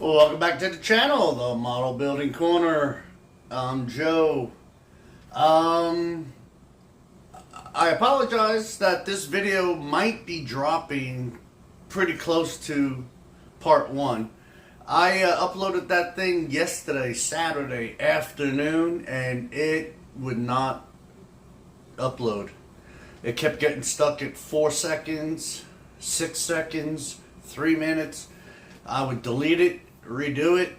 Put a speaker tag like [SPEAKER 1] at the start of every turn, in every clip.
[SPEAKER 1] Well, welcome back to the channel, the Model Building Corner. I'm Joe. I apologize that this video might be dropping pretty close to part one. I uploaded that thing yesterday, Saturday afternoon, and it would not upload. It kept getting stuck at 4 seconds, 6 seconds, 3 minutes. I would delete it, redo it,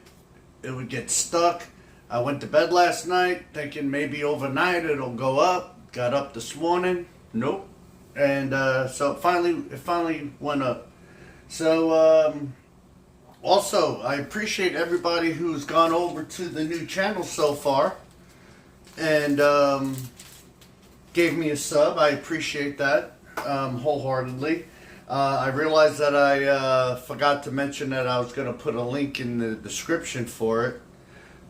[SPEAKER 1] it would get stuck. I went to bed last night thinking maybe overnight it'll go up. Got up this morning, nope. And so it finally went up. So also, I appreciate everybody who's gone over to the new channel so far and gave me a sub. I appreciate that wholeheartedly. I realized that I forgot to mention that I was going to put a link in the description for it.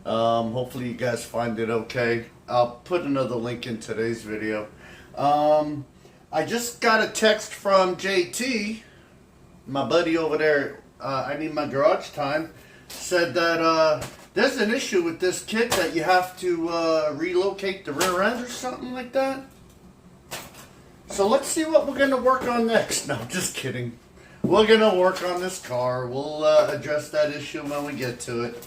[SPEAKER 1] Hopefully you guys find it okay. I'll put another link in today's video. I just got a text from JT, my buddy over there. I Need My Garage Time. Said that there's an issue with this kit that you have to relocate the rear end or something like that. So let's see what we're going to work on next. No, just kidding. We're going to work on this car. We'll address that issue when we get to it.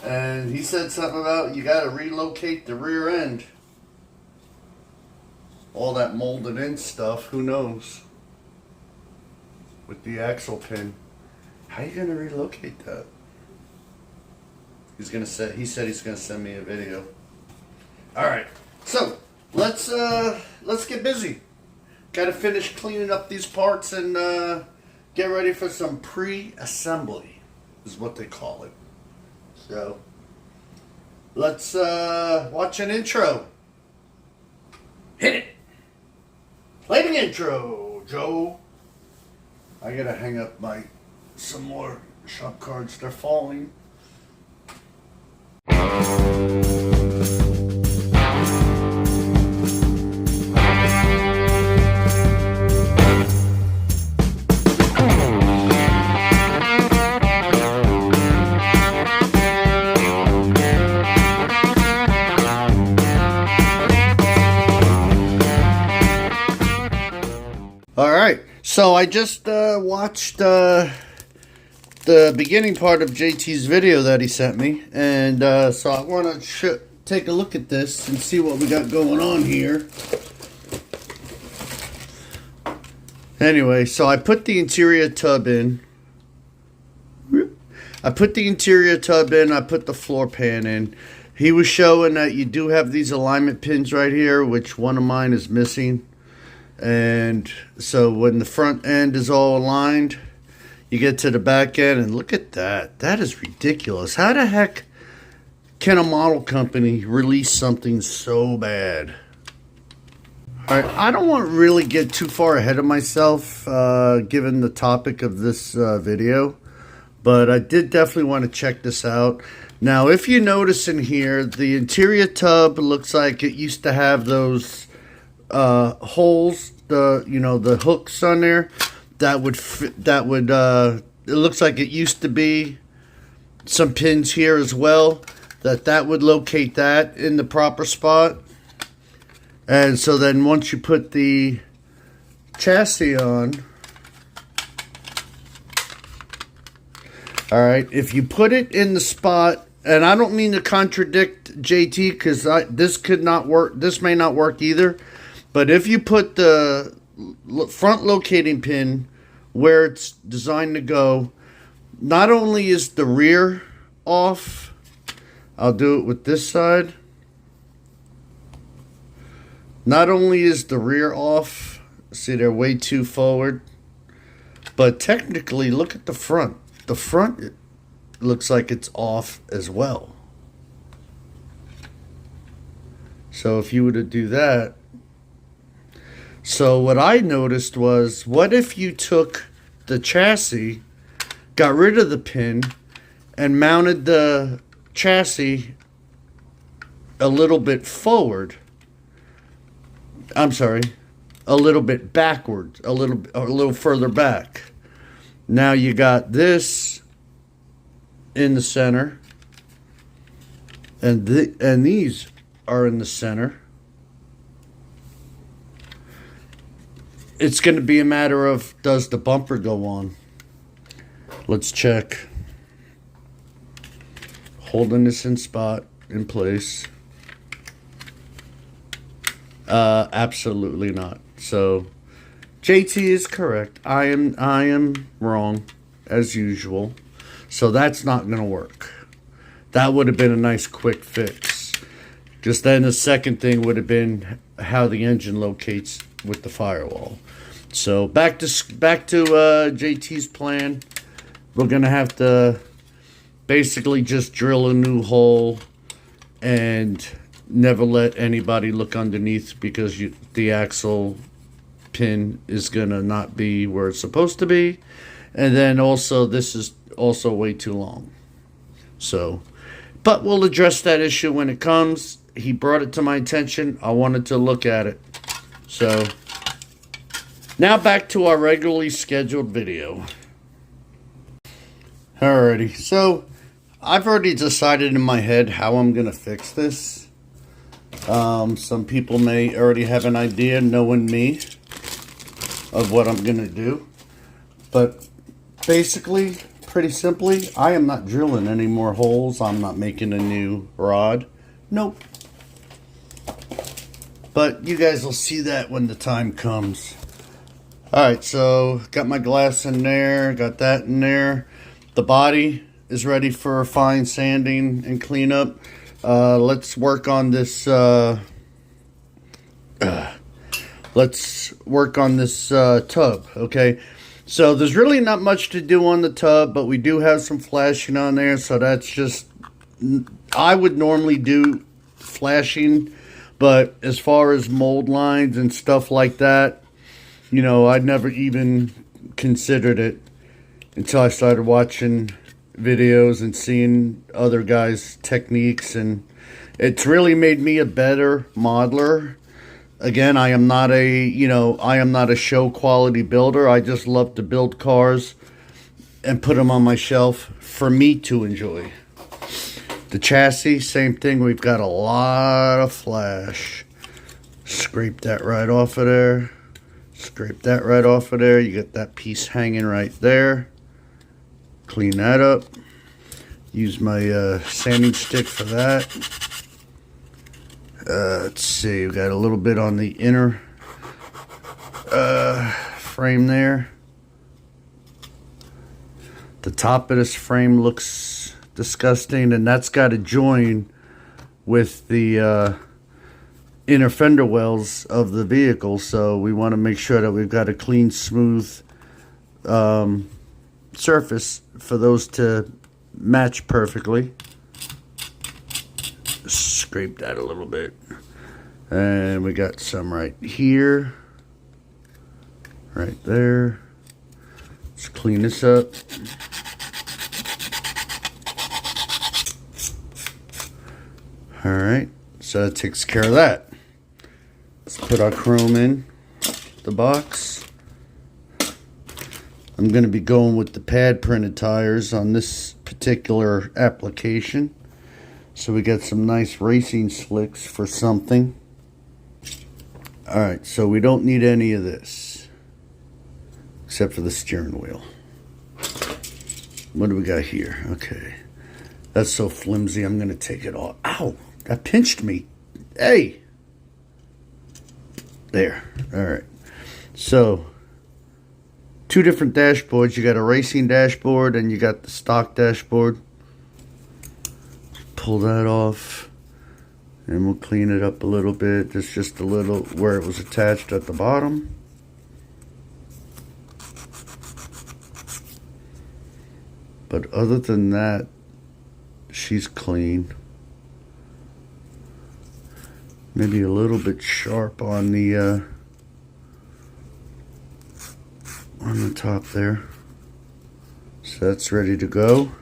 [SPEAKER 1] And he said something about you got to relocate the rear end. All that molded in stuff, who knows? With the axle pin. How are you going to relocate that? He said he's going to send me a video. All right. So, let's get busy. Got to finish cleaning up these parts and get ready for some pre-assembly, is what they call it. So, let's watch an intro. Hit it! Play the intro, Joe. I gotta hang up some more shop cards. They're falling. Alright, so I just watched the beginning part of JT's video that he sent me, and so I want to take a look at this and see what we got going on here. Anyway, so I put the interior tub in. I put the floor pan in. He was showing that you do have these alignment pins right here, which one of mine is missing. And so when the front end is all aligned, you get to the back end and look at that. That is ridiculous. How the heck can a model company release something so bad? All right, I don't want to really get too far ahead of myself given the topic of this video, but I did definitely want to check this out. Now, if you notice in here, the interior tub looks like it used to have those holes, the hooks on there that would fit, it looks like it used to be some pins here as well that would locate that in the proper spot. And so then once you put the chassis on, all right, if you put it in the spot, and I don't mean to contradict JT because this could not work, this may not work either. But if you put the front locating pin where it's designed to go, not only is the rear off, I'll do it with this side. Not only is the rear off, see they're way too forward, but technically look at the front. The front it looks like it's off as well. So if you were to do that, so what I noticed was, what if you took the chassis, got rid of the pin, and mounted the chassis a little bit forward? I'm sorry, a little bit backwards, a little further back. Now you got this in the center, and these are in the center. It's going to be a matter of, does the bumper go on? Let's check. Holding this in place. Absolutely not. So JT is correct. I am wrong as usual. So that's not going to work. That would have been a nice quick fix. Just then the second thing would have been how the engine locates with the firewall. So back to JT's plan. We're going to have to basically just drill a new hole and never let anybody look underneath, because the axle pin is going to not be where it's supposed to be. And then also, this is also way too long. So, but we'll address that issue when it comes. He brought it to my attention. I wanted to look at it. So, now back to our regularly scheduled video. Alrighty, so I've already decided in my head how I'm going to fix this. Some people may already have an idea, knowing me, of what I'm going to do. But basically, pretty simply, I am not drilling any more holes. I'm not making a new rod. Nope. But you guys will see that when the time comes. Alright, so got my glass in there, got that in there. The body is ready for fine sanding and cleanup. Let's work on this. Tub. Okay, so there's really not much to do on the tub, but we do have some flashing on there. So that's just, I would normally do flashing, but as far as mold lines and stuff like that, you know, I'd never even considered it until I started watching videos and seeing other guys' techniques, and it's really made me a better modeler. Again, I am not a show quality builder. I just love to build cars and put them on my shelf for me to enjoy. The chassis, same thing. We've got a lot of flash. Scrape that right off of there. Scrape that right off of there. You get that piece hanging right there. Clean that up. Use my sanding stick for that. Let's see, we got a little bit on the inner frame there. The top of this frame looks disgusting, and that's got to join with the inner fender wells of the vehicle. So we want to make sure that we've got a clean, smooth surface for those to match perfectly. Scrape that a little bit, and we got some right here, right there. Let's clean this up. All right, so that takes care of that. Let's put our chrome in the box. I'm going to be going with the pad printed tires on this particular application. So we got some nice racing slicks for something. Alright, so we don't need any of this, except for the steering wheel. What do we got here? Okay. That's so flimsy, I'm going to take it off. Ow! That pinched me. Hey! There. Alright. So, two different dashboards. You got a racing dashboard and you got the stock dashboard. Pull that off, and we'll clean it up a little bit. There's just a little where it was attached at the bottom. But other than that, she's clean. Maybe a little bit sharp on the top there. So that's ready to go.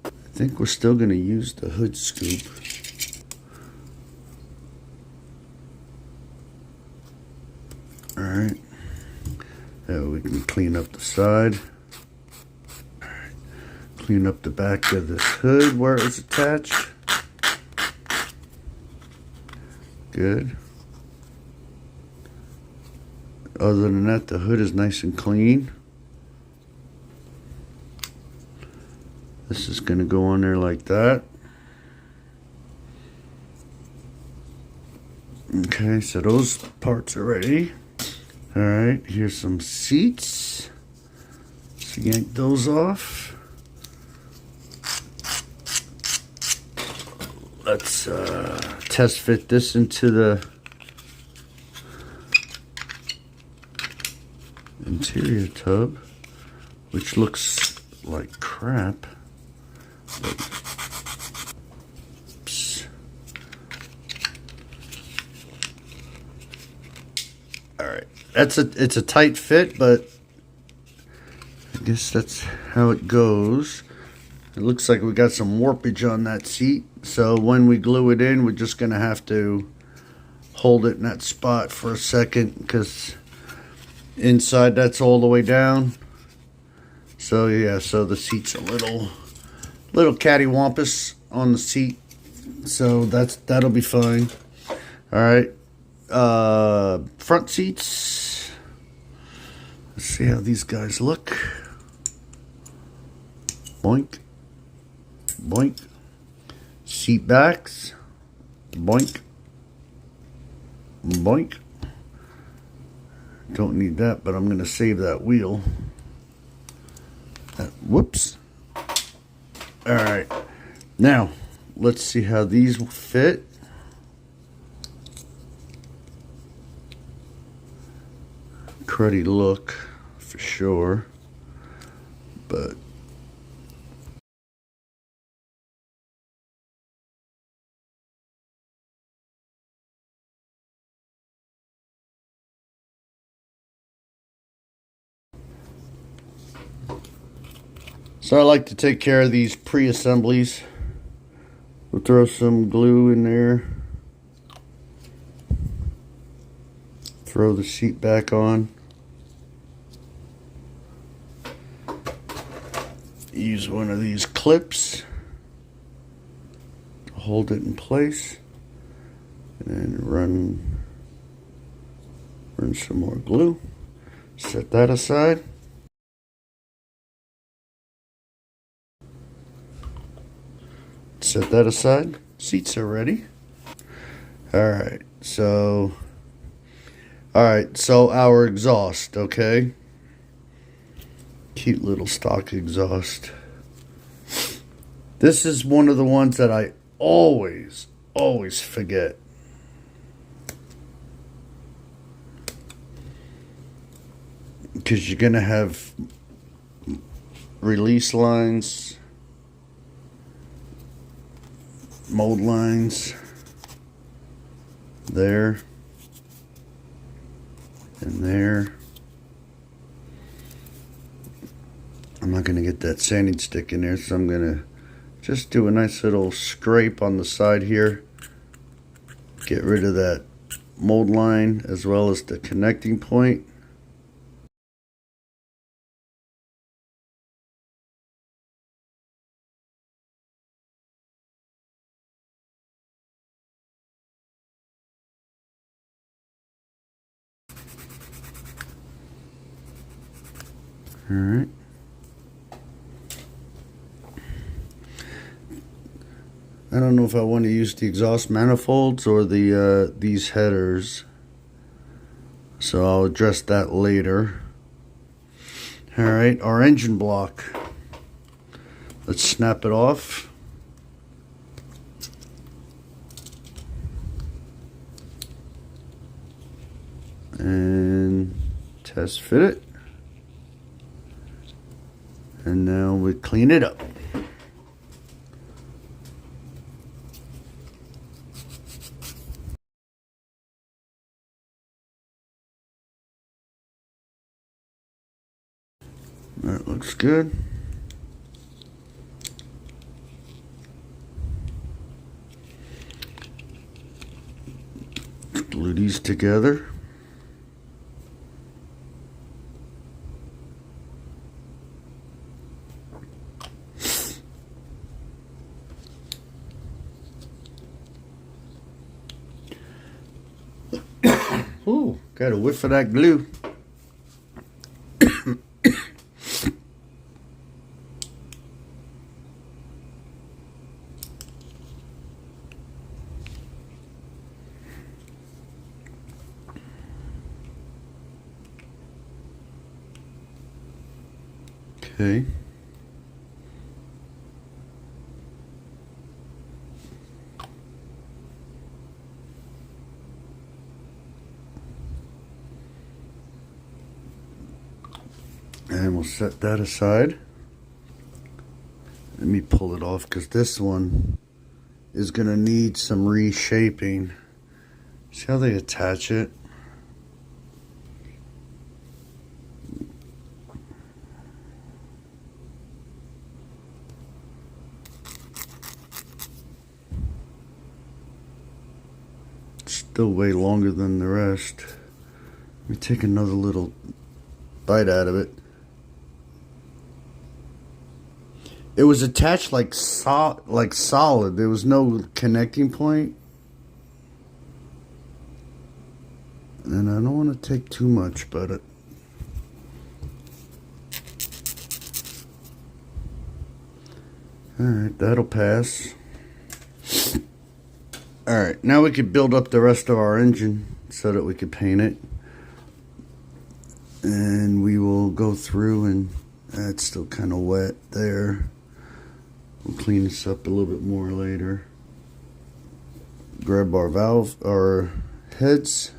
[SPEAKER 1] I think we're still going to use the hood scoop. Alright. Now we can clean up the side. Alright. Clean up the back of this hood where it was attached. Good. Other than that, the hood is nice and clean. This is going to go on there like that. Okay, so those parts are ready. Alright, here's some seats. Let's yank those off. Let's test fit this into the interior tub, which looks like crap. Alright, it's a tight fit, but I guess that's how it goes. It looks like we got some warpage on that seat, so when we glue it in, we're just gonna have to hold it in that spot for a second, because inside that's all the way down. So yeah, so the seat's a little cattywampus on the seat, so that'll be fine. All right, front seats. Let's see how these guys look. Boink, boink. Seat backs. Boink, boink. Don't need that, but I'm going to save that wheel. Whoops. All right. Now, let's see how these fit. Cruddy look, for sure. But so I like to take care of these pre-assemblies. We'll throw some glue in there. Throw the seat back on. Use one of these clips to hold it in place. And then run some more glue. Set that aside. Set that aside. Seats are ready. Alright, so our exhaust, okay? Cute little stock exhaust. This is one of the ones that I always forget. Because you're gonna have release lines, mold lines there and there. I'm not going to get that sanding stick in there, so I'm going to just do a nice little scrape on the side here. Get rid of that mold line as well as the connecting point. All right. I don't know if I want to use the exhaust manifolds or the these headers, so I'll address that later. All right, our engine block. Let's snap it off. And test fit it. And now we clean it up. That looks good. Glue these together. Got a whiff of that glue. Okay. And we'll set that aside. Let me pull it off because this one is going to need some reshaping. See how they attach it? Still way longer than the rest. Let me take another little bite out of it. It was attached like solid. There was no connecting point. And I don't want to take too much, but alright, that'll pass. Alright, now we could build up the rest of our engine so that we could paint it. And we will go through, and that's still kind of wet there. We'll clean this up a little bit more later. Grab our heads.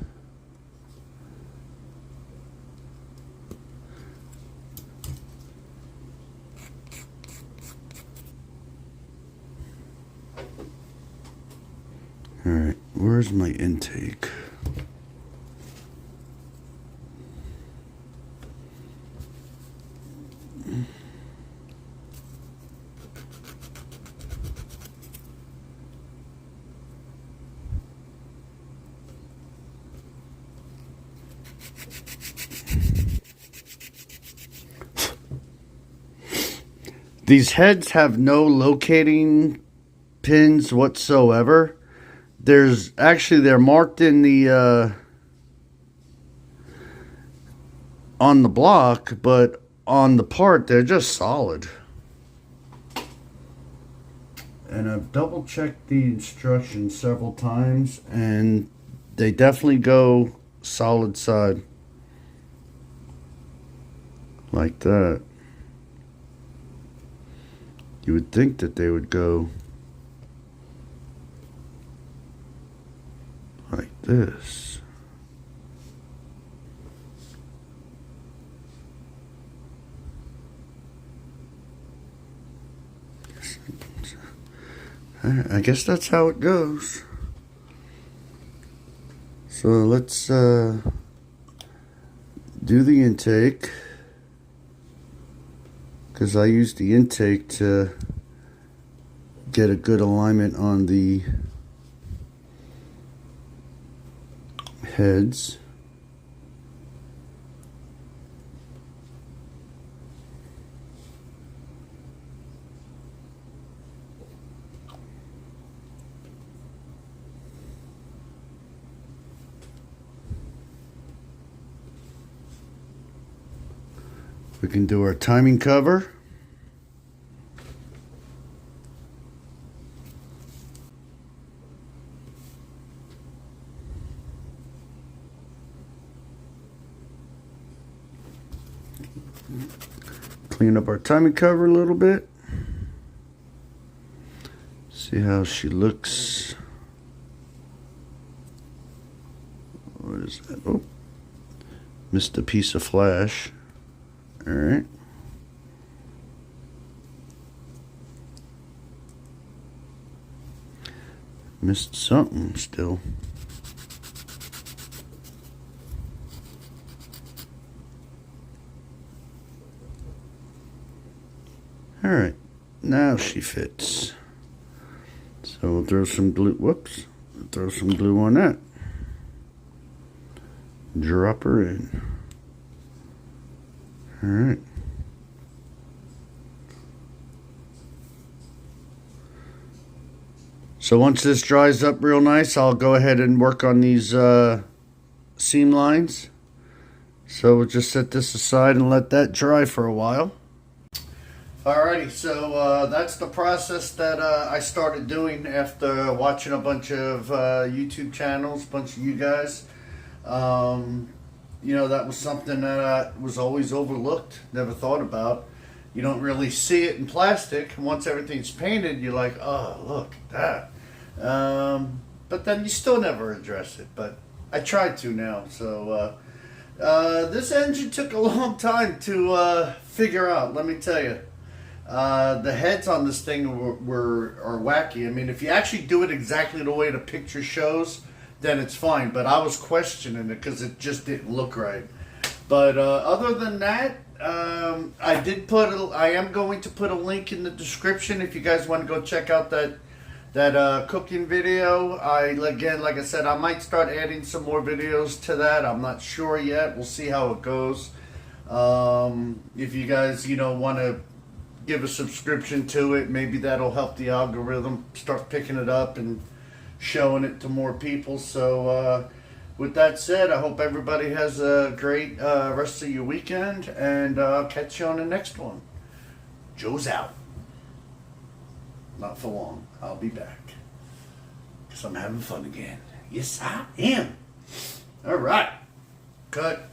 [SPEAKER 1] Alright, where's my intake? These heads have no locating pins whatsoever. They're marked in the on the block, but on the part they're just solid. And I've double checked the instructions several times, and they definitely go solid side like that. You would think that they would go like this. I guess that's how it goes. So let's do the intake, because I use the intake to get a good alignment on the heads. We can do our timing cover. Clean up our timing cover a little bit. See how she looks. What is that? Oh, missed a piece of flash. All right. Missed something still. All right, now she fits. So we'll throw some glue. Whoops. Throw some glue on that. Drop her in. All right. So once this dries up real nice, I'll go ahead and work on these seam lines. So we'll just set this aside and let that dry for a while. Alrighty, so that's the process that I started doing after watching a bunch of YouTube channels, a bunch of you guys. You know, that was something that was always overlooked, never thought about. You don't really see it in plastic. Once everything's painted, you're like, oh, look at that. But then you still never address it, but I tried to now. So this engine took a long time to figure out, let me tell you. The heads on this thing are wacky. I mean, if you actually do it exactly the way the picture shows, then it's fine. But I was questioning it because it just didn't look right. But other than that, I am going to put a link in the description if you guys want to go check out that cooking video. Again, like I said, I might start adding some more videos to that. I'm not sure yet. We'll see how it goes. If you guys, want to give a subscription to it, maybe that'll help the algorithm start picking it up and showing it to more people. So with that said, I hope everybody has a great rest of your weekend, and I'll catch you on the next one. Joe's out. Not for long. I'll be back because I'm having fun again. Yes, I am. All right. Cut.